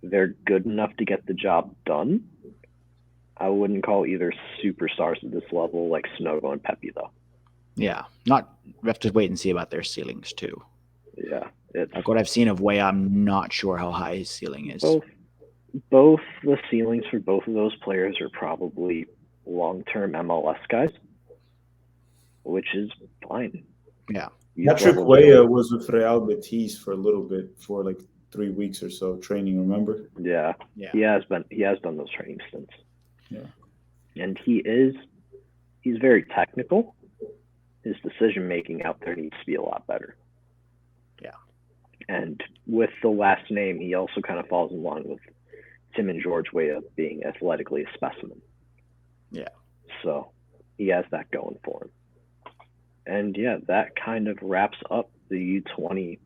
they're good enough to get the job done. I wouldn't call either superstars at this level like Sinogo and Pepe, though. Yeah. We have to wait and see about their ceilings, too. Yeah. Like what I've seen of Weah, I'm not sure how high his ceiling is. Both the ceilings for both of those players are probably long-term MLS guys, which is fine. Yeah. Patrick Weah was with Real Betis for a little bit, for like 3 weeks or so training, remember? Yeah. He has done those training stints. Yeah. And he's very technical. His decision making out there needs to be a lot better. Yeah. And with the last name, he also kind of falls in line with Tim and George Weah being athletically a specimen. Yeah. So he has that going for him. And yeah, that kind of wraps up the U20.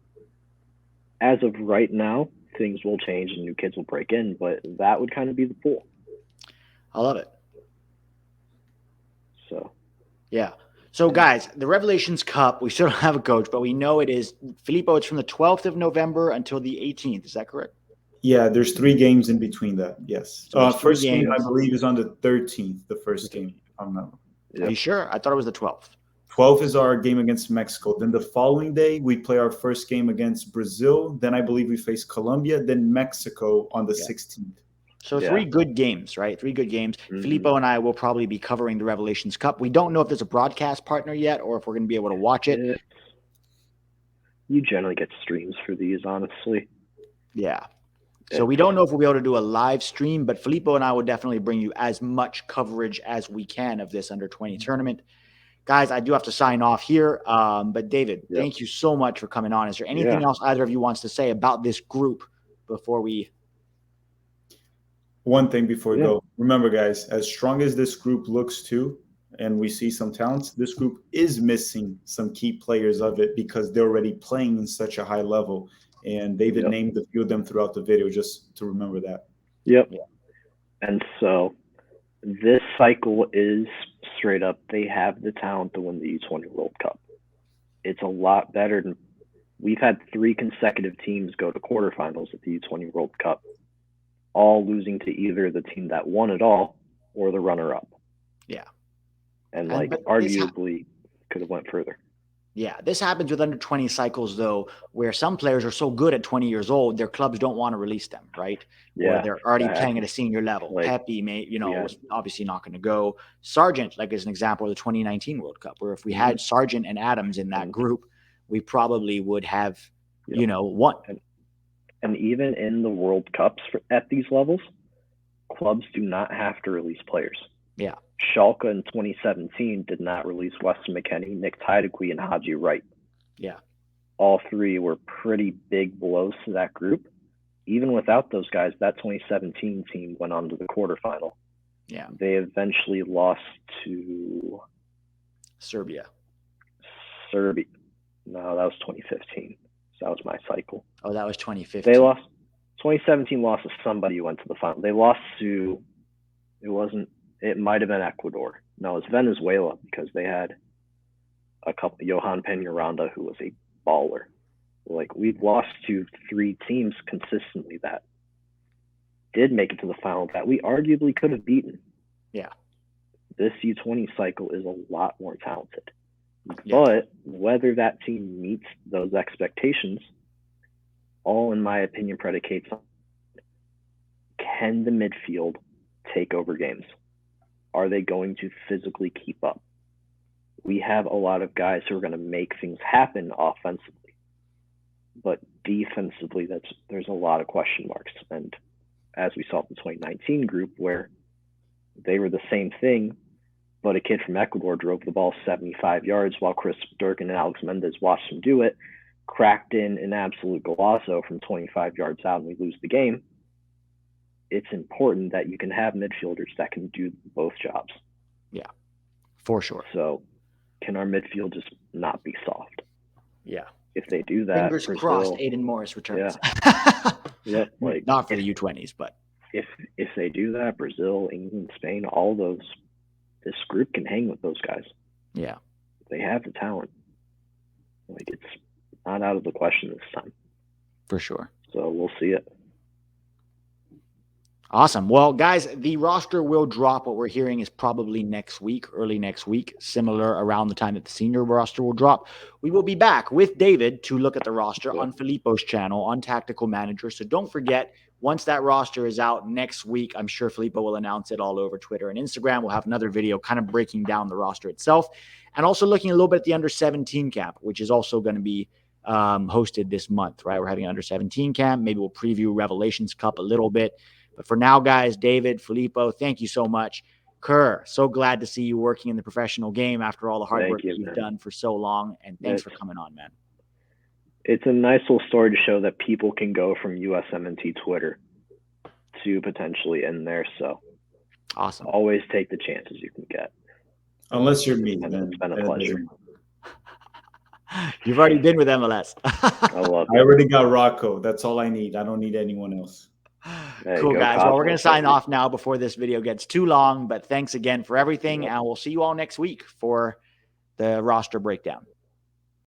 As of right now, things will change and new kids will break in, but that would kind of be the pool. I love it. So, yeah. So, guys, the Revelations Cup, we still don't have a coach, but we know it is, Filipo, it's from the 12th of November until the 18th. Is that correct? Yeah, there's 3 games in between that, yes. So first game, I believe, is on the 13th, the first game. I'm not. Are you sure? I thought it was the 12th. 12th is our game against Mexico. Then the following day, we play our first game against Brazil. Then I believe we face Colombia, then Mexico on the 16th. So 3 good games, right? 3 good games. Mm-hmm. Filipo and I will probably be covering the Revelations Cup. We don't know if there's a broadcast partner yet or if we're going to be able to watch it. You generally get streams for these, honestly. Yeah. So we don't know if we'll be able to do a live stream, but Filipo and I will definitely bring you as much coverage as we can of this under-20 tournament. Guys, I do have to sign off here. But David, thank you so much for coming on. Is there anything else either of you wants to say about this group before we... One thing before we go. Remember, guys, as strong as this group looks too, and we see some talents, this group is missing some key players of it because they're already playing in such a high level. And David named a few of them throughout the video, just to remember that. Yep. And so this cycle is straight up, they have the talent to win the U20 World Cup. It's a lot better than we've had 3 consecutive teams go to quarterfinals at the U20 World Cup, all losing to either the team that won it all or the runner-up. Yeah. And arguably could have went further. Yeah, this happens with under 20 cycles, though, where some players are so good at 20 years old, their clubs don't want to release them, right? Yeah, or they're already playing at a senior level. Pepe, was obviously not going to go. Sargent, like as an example, of the 2019 World Cup, where if we had Sargent and Adams in that group, we probably would have you know, one. And even in the World Cups at these levels, clubs do not have to release players. Yeah. Schalke in 2017 did not release Weston McKennie, Nick Tidegui, and Haji Wright. Yeah. All three were pretty big blows to that group. Even without those guys, that 2017 team went on to the quarterfinal. Yeah. They eventually lost to Serbia. No, that was 2015. So that was my cycle. Oh, that was 2015. They lost. 2017 lost to somebody who went to the final. They lost to. It might have been Ecuador. No, it's Venezuela because they had a couple. Johan Peñaranda, who was a baller. Like, we've lost to 3 teams consistently that did make it to the final that we arguably could have beaten. Yeah. This U20 cycle is a lot more talented. Yeah. But whether that team meets those expectations, all in my opinion predicates on, can the midfield take over games? Are they going to physically keep up? We have a lot of guys who are going to make things happen offensively. But defensively, there's a lot of question marks. And as we saw in the 2019 group, where they were the same thing, but a kid from Ecuador drove the ball 75 yards while Chris Durkin and Alex Mendez watched him do it, cracked in an absolute golazo from 25 yards out, and we lose the game. It's important that you can have midfielders that can do both jobs. Yeah, for sure. So can our midfield just not be soft? Yeah. If they do that, fingers Brazil, crossed Aiden Morris returns. Yeah, like not for the U20s, but if they do that, Brazil, England, Spain, all those, this group can hang with those guys. Yeah. They have the talent. Like, it's not out of the question this time. For sure. So we'll see it. Awesome. Well, guys, the roster will drop. What we're hearing is probably next week, early next week, similar around the time that the senior roster will drop. We will be back with David to look at the roster on Filipo's channel on Tactical Manager. So don't forget, once that roster is out next week, I'm sure Filipo will announce it all over Twitter and Instagram. We'll have another video kind of breaking down the roster itself and also looking a little bit at the under-17 camp, which is also going to be hosted this month, right? We're having an under-17 camp. Maybe we'll preview Revelations Cup a little bit. But for now, guys, David, Filipo, thank you so much. Kerr, so glad to see you working in the professional game after all the hard work that you've done for so long. And thanks for coming on, man. It's a nice little story to show that people can go from USMNT Twitter to potentially in there. So awesome. Always take the chances you can get. Unless you're me, and then it's been a pleasure. You've already been with MLS. I love it. I already got Rocco. That's all I need. I don't need anyone else. Cool, guys. Well, we're going to sign off now before this video gets too long. But thanks again for everything. And we'll see you all next week for the roster breakdown.